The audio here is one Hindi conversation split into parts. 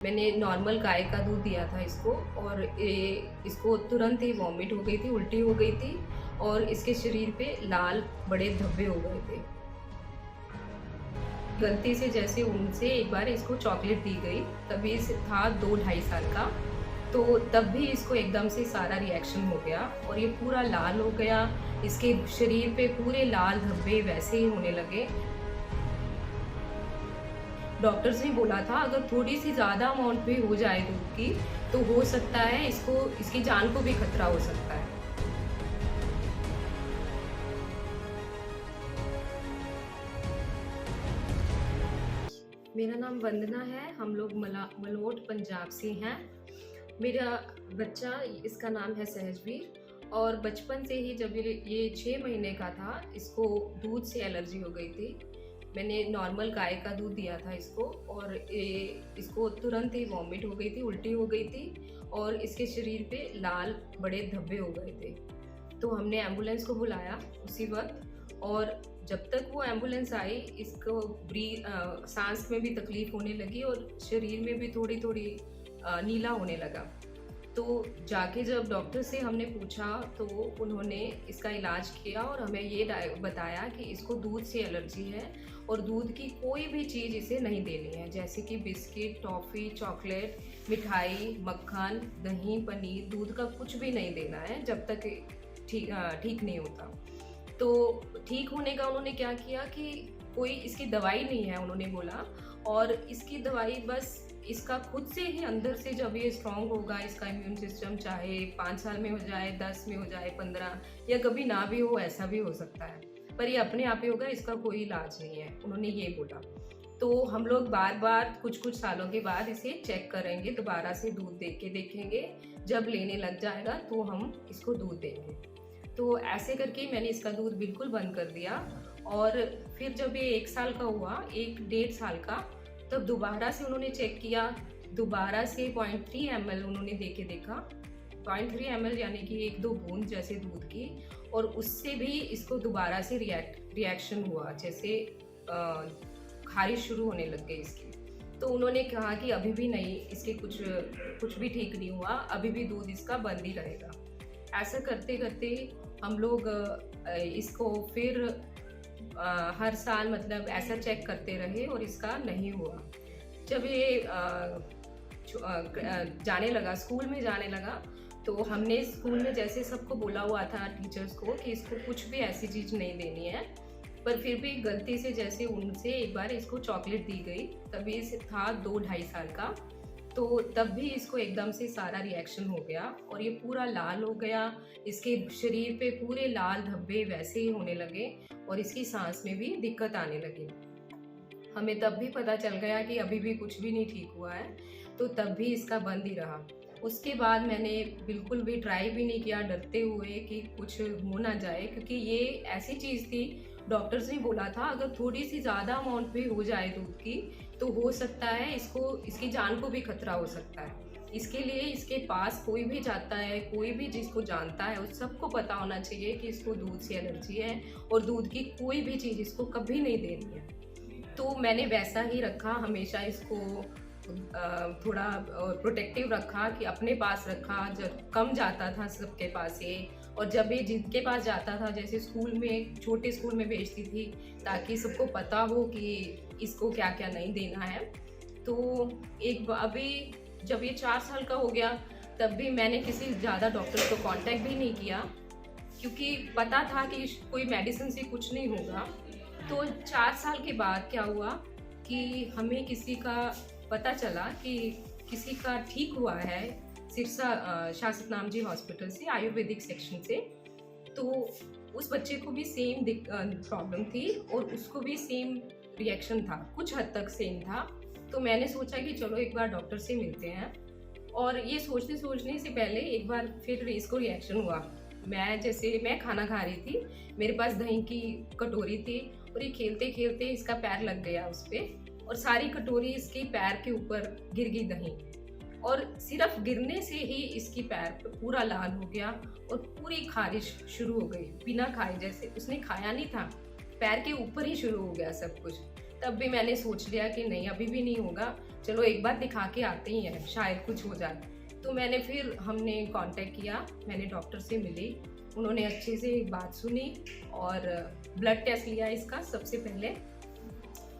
मैंने नॉर्मल गाय का दूध दिया था इसको और इसको तुरंत ही वॉमिट हो गई थी, उल्टी हो गई थी और इसके शरीर पे लाल बड़े धब्बे हो गए थे। गलती से जैसे उनसे एक बार इसको चॉकलेट दी गई, तभी से था 2 ढाई साल का, तो तब भी इसको एकदम से सारा रिएक्शन हो गया और ये पूरा लाल हो गया। इसके शरीर पे पूरे लाल धब्बे वैसे ही होने लगे। डॉक्टर्स ने बोला था अगर थोड़ी सी ज़्यादा अमाउंट भी हो जाए दूध की तो हो सकता है इसकी जान को भी खतरा हो सकता है। मेरा नाम वंदना है, हम लोग मलोट पंजाब से हैं। मेरा बच्चा, इसका नाम है सहजवीर, और बचपन से ही जब ये 6 महीने का था इसको दूध से एलर्जी हो गई थी। मैंने नॉर्मल गाय का दूध दिया था इसको और इसको तुरंत ही वॉमिट हो गई थी, उल्टी हो गई थी और इसके शरीर पे लाल बड़े धब्बे हो गए थे। तो हमने एम्बुलेंस को बुलाया उसी वक्त, और जब तक वो एम्बुलेंस आई इसको सांस में भी तकलीफ होने लगी और शरीर में भी थोड़ी थोड़ी नीला होने लगा। तो जाके जब डॉक्टर से हमने पूछा तो उन्होंने इसका इलाज किया और हमें ये बताया कि इसको दूध से एलर्जी है और दूध की कोई भी चीज़ इसे नहीं देनी है, जैसे कि बिस्किट, टॉफ़ी, चॉकलेट, मिठाई, मक्खन, दही, पनीर, दूध का कुछ भी नहीं देना है जब तक ठीक नहीं होता। तो ठीक होने का उन्होंने क्या किया कि कोई इसकी दवाई नहीं है उन्होंने बोला, और इसकी दवाई बस इसका खुद से ही अंदर से जब ये स्ट्रांग होगा इसका इम्यून सिस्टम, चाहे 5 साल में हो जाए, 10 में हो जाए, 15 या कभी ना भी हो, ऐसा भी हो सकता है, पर ये अपने आप ही होगा, इसका कोई इलाज नहीं है, उन्होंने ये बोला। तो हम लोग बार बार कुछ सालों के बाद इसे चेक करेंगे, दोबारा से दूध दे के देखेंगे, जब लेने लग जाएगा तो हम इसको दूध देंगे। तो ऐसे करके मैंने इसका दूध बिल्कुल बंद कर दिया। और फिर जब ये 1 साल का हुआ, 1 डेढ़ साल का, तब दोबारा से उन्होंने चेक किया, दोबारा से 0.3 ml उन्होंने दे के देखा, 0.3 ml यानी कि 1-2 बूंद जैसे दूध की, और उससे भी इसको दोबारा से रिएक्शन हुआ, जैसे खारिश शुरू होने लग गई इसकी। तो उन्होंने कहा कि अभी भी नहीं, इसके कुछ भी ठीक नहीं हुआ, अभी भी दूध इसका बंद ही रहेगा। ऐसा करते करते हम लोग इसको फिर हर साल मतलब ऐसा चेक करते रहे और इसका नहीं हुआ। जब ये जाने लगा, स्कूल में जाने लगा, तो हमने स्कूल में जैसे सबको बोला हुआ था टीचर्स को कि इसको कुछ भी ऐसी चीज़ नहीं देनी है, पर फिर भी गलती से जैसे उनसे एक बार इसको चॉकलेट दी गई, तभी से था 2 ढाई साल का, तो तब भी इसको एकदम से सारा रिएक्शन हो गया और ये पूरा लाल हो गया। इसके शरीर पे पूरे लाल धब्बे वैसे ही होने लगे और इसकी सांस में भी दिक्कत आने लगी। हमें तब भी पता चल गया कि अभी भी कुछ भी नहीं ठीक हुआ है, तो तब भी इसका बंद ही रहा। उसके बाद मैंने बिल्कुल भी ट्राई भी नहीं किया, डरते हुए कि कुछ हो ना जाए, क्योंकि ये ऐसी चीज़ थी, डॉक्टर्स ने बोला था अगर थोड़ी सी ज़्यादा अमाउंट भी हो जाए दूध की तो हो सकता है इसकी जान को भी खतरा हो सकता है। इसके लिए इसके पास कोई भी जाता है, कोई भी जिसको जानता है, उस सबको पता होना चाहिए कि इसको दूध से एलर्जी है और दूध की कोई भी चीज़ इसको कभी नहीं देनी है। तो मैंने वैसा ही रखा, हमेशा इसको थोड़ा प्रोटेक्टिव रखा, कि अपने पास रखा, जब कम जाता था सबके पास ये, और जब ये जिनके पास जाता था, जैसे स्कूल में, छोटे स्कूल में भेजती थी ताकि सबको पता हो कि इसको क्या क्या नहीं देना है। तो अभी जब ये 4 साल का हो गया, तब भी मैंने किसी ज़्यादा डॉक्टर को कांटेक्ट भी नहीं किया, क्योंकि पता था कि कोई मेडिसिन से कुछ नहीं होगा। तो 4 साल के बाद क्या हुआ कि हमें किसी का पता चला कि किसी का ठीक हुआ है सिरसा शासित नामजी हॉस्पिटल से, आयुर्वेदिक सेक्शन से। तो उस बच्चे को भी सेम प्रॉब्लम थी और उसको भी सेम रिएक्शन था, कुछ हद तक सेम था। तो मैंने सोचा कि चलो एक बार डॉक्टर से मिलते हैं, और ये सोचने से पहले एक बार फिर इसको रिएक्शन हुआ। मैं खाना खा रही थी, मेरे पास दही की कटोरी थी और ये खेलते खेलते इसका पैर लग गया उस पर, और सारी कटोरी इसके पैर के ऊपर गिर गई दही, और सिर्फ गिरने से ही इसकी पैर पूरा लाल हो गया और पूरी खारिश शुरू हो गई, बिना खाए, जैसे उसने खाया नहीं था, पैर के ऊपर ही शुरू हो गया सब कुछ। तब भी मैंने सोच लिया कि नहीं, अभी भी नहीं होगा, चलो एक बार दिखा के आते ही हैं, शायद कुछ हो जाए। तो हमने कांटेक्ट किया, मैंने डॉक्टर से मिली, उन्होंने अच्छे से बात सुनी और ब्लड टेस्ट लिया इसका सबसे पहले।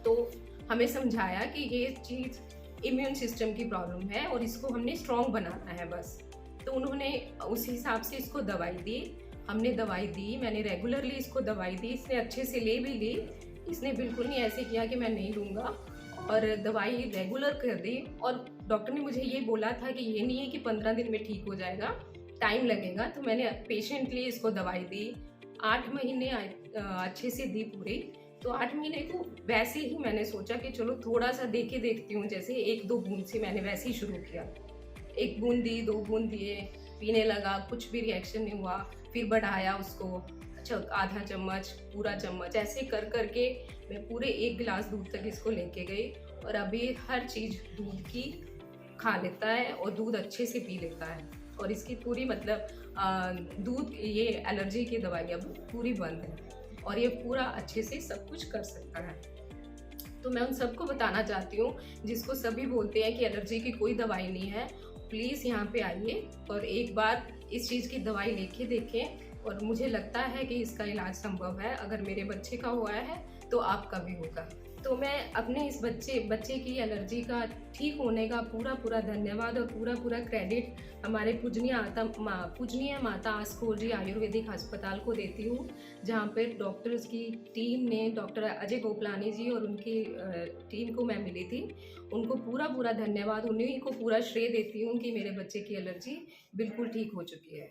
तो हमें समझाया कि ये चीज़ इम्यून सिस्टम की प्रॉब्लम है और इसको हमने स्ट्रॉन्ग बनाना है बस। तो उन्होंने उस हिसाब से इसको दवाई दी, हमने दवाई दी, मैंने रेगुलरली इसको दवाई दी, इसने अच्छे से ले भी ली, इसने बिल्कुल नहीं ऐसे किया कि मैं नहीं लूँगा, और दवाई रेगुलर कर दी। और डॉक्टर ने मुझे ये बोला था कि ये नहीं है कि 15 दिन में ठीक हो जाएगा, टाइम लगेगा। तो मैंने पेशेंटली इसको दवाई दी, 8 महीने अच्छे से दी पूरी। तो 8 महीने को वैसे ही मैंने सोचा कि चलो थोड़ा सा दे के देखती हूँ, जैसे 1-2 बूंद से मैंने वैसे ही शुरू किया। 1 बूंद दी, 2 बूंद दिए, पीने लगा, कुछ भी रिएक्शन नहीं हुआ। फिर बढ़ाया उसको, अच्छा आधा चम्मच, पूरा चम्मच, ऐसे कर करके मैं पूरे 1 गिलास दूध तक इसको लेके गई। और अभी हर चीज़ दूध की खा लेता है और दूध अच्छे से पी लेता है। और इसकी पूरी दूध ये एलर्जी की दवाई अब पूरी बंद है और ये पूरा अच्छे से सब कुछ कर सकता है। तो मैं उन सबको बताना चाहती हूँ जिसको सभी बोलते हैं कि एलर्जी की कोई दवाई नहीं है, प्लीज़ यहाँ पे आइए और एक बार इस चीज़ की दवाई लेके देखें। और मुझे लगता है कि इसका इलाज संभव है। अगर मेरे बच्चे का हुआ है तो आपका भी होगा। तो मैं अपने इस बच्चे की एलर्जी का ठीक होने का पूरा धन्यवाद और पूरा क्रेडिट हमारे पूजनीय माता आस कौर जी आयुर्वेदिक अस्पताल को देती हूँ, जहाँ पर डॉक्टर्स की टीम ने, डॉक्टर अजय गोपलानी जी और उनकी टीम को मैं मिली थी, उनको पूरा धन्यवाद, उन्हीं को पूरा श्रेय देती हूँ कि मेरे बच्चे की एलर्जी बिल्कुल ठीक हो चुकी है।